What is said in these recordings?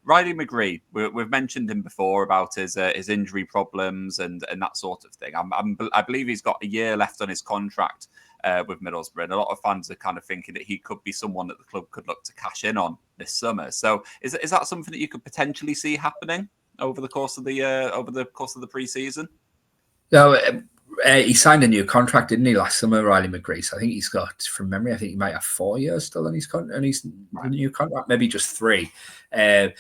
Riley McGree, we've mentioned him before about his injury problems and that sort of thing. I believe he's got a year left on his contract with Middlesbrough, and a lot of fans are kind of thinking that he could be someone that the club could look to cash in on this summer. So is that something that you could potentially see happening over the course of the pre-season? No, he signed a new contract, didn't he, last summer, Riley McGree? So I think he's got, from memory, I think he might have 4 years still on his new contract, maybe just 3. I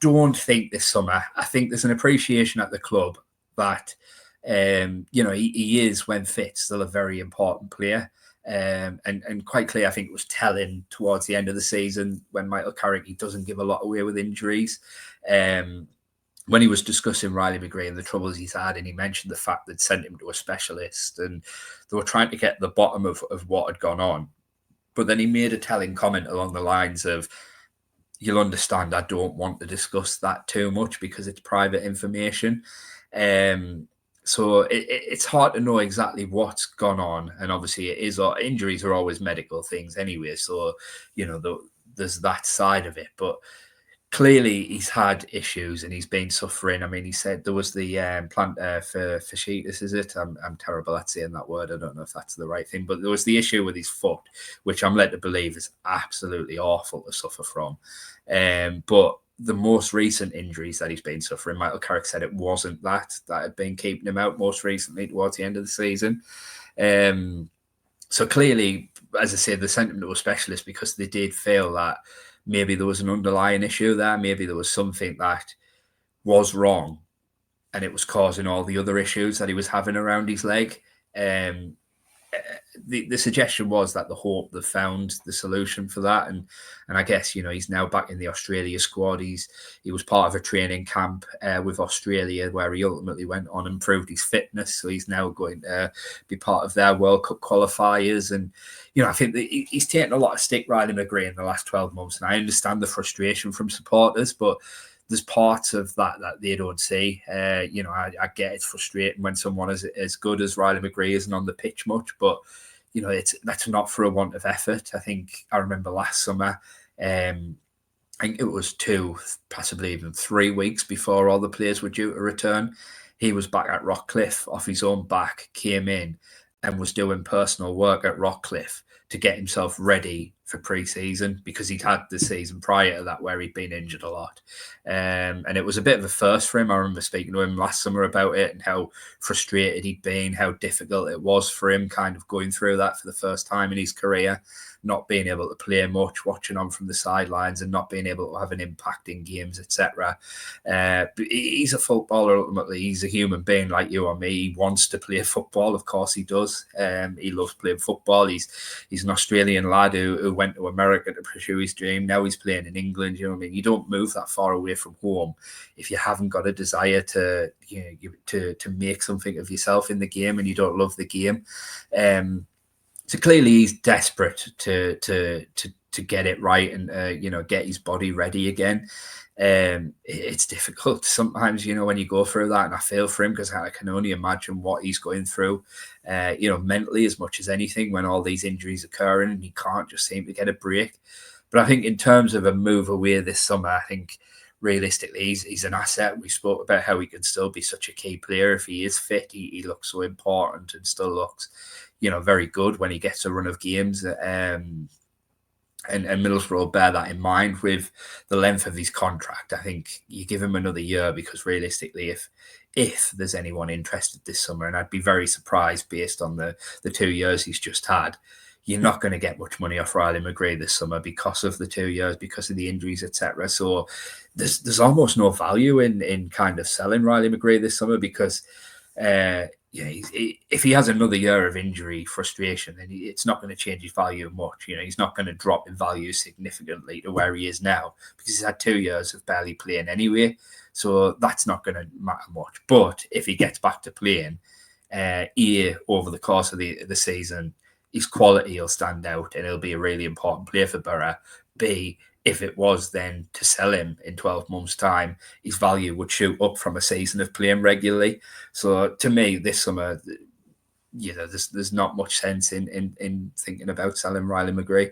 don't think this summer. I think there's an appreciation at the club that he is, when fit, still a very important player. And quite clear, I think it was telling towards the end of the season when Michael Carrick doesn't give a lot away with injuries. When he was discussing Riley McGree and the troubles he's had, and he mentioned the fact they'd sent him to a specialist and they were trying to get the bottom of what had gone on. But then he made a telling comment along the lines of, you'll understand, I don't want to discuss that too much because it's private information. So it's hard to know exactly what's gone on. And obviously injuries are always medical things anyway. So, there's that side of it. But clearly, he's had issues and he's been suffering. I mean, he said there was the plantar fasciitis, is it? I'm terrible at saying that word. I don't know if that's the right thing. But there was the issue with his foot, which I'm led to believe is absolutely awful to suffer from. But the most recent injuries that he's been suffering, Michael Carrick said it wasn't that had been keeping him out most recently towards the end of the season. So clearly, as I said, they sent him to a specialist because they did feel that maybe there was an underlying issue there. Maybe there was something that was wrong and it was causing all the other issues that he was having around his leg. The suggestion was that the hope they found the solution for that. And I guess, he's now back in the Australia squad. He was part of a training camp with Australia where he ultimately went on and proved his fitness. So he's now going to be part of their World Cup qualifiers. And, I think that he's taken a lot of stick, Riley McGree, in the last 12 months. And I understand the frustration from supporters, but there's parts of that they don't see. I get it's frustrating when someone as good as Riley McGree isn't on the pitch much, but that's not for a want of effort. I remember last summer, I think it was 2, possibly even 3 weeks before all the players were due to return. He was back at Rockcliffe off his own back, came in and was doing personal work at Rockcliffe to get himself ready for pre-season because he'd had the season prior to that where he'd been injured a lot. And it was a bit of a first for him. I remember speaking to him last summer about it and how frustrated he'd been, how difficult it was for him kind of going through that for the first time in his career, not being able to play much, watching on from the sidelines and not being able to have an impact in games, etc. But he's a footballer ultimately. He's a human being like you or me. He wants to play football. Of course he does. He loves playing football. He's an Australian lad who went to America to pursue his dream. Now he's playing in England. You know what I mean? You don't move that far away from home if you haven't got a desire to make something of yourself in the game and you don't love the game. So clearly he's desperate to get it right and get his body ready again. It's difficult sometimes, when you go through that, and I feel for him because I can only imagine what he's going through, mentally as much as anything when all these injuries occurring and he can't just seem to get a break. But I think in terms of a move away this summer, I think realistically he's an asset. We spoke about how he can still be such a key player if he is fit. He looks so important and still looks, very good when he gets a run of games. And Middlesbrough bear that in mind with the length of his contract. I think you give him another year because realistically, if there's anyone interested this summer, and I'd be very surprised based on the 2 years he's just had, you're not going to get much money off Riley McGree this summer because of the 2 years, because of the injuries, etc. So there's almost no value in kind of selling Riley McGree this summer because if he has another year of injury frustration, then it's not going to change his value much. He's not going to drop in value significantly to where he is now because he's had 2 years of barely playing anyway. So that's not going to matter much. But if he gets back to playing over the course of the season, his quality will stand out and he'll be a really important player for Boro. B, if it was then to sell him in 12 months' time, his value would shoot up from a season of playing regularly. So to me, this summer, there's not much sense in thinking about selling Riley McGree.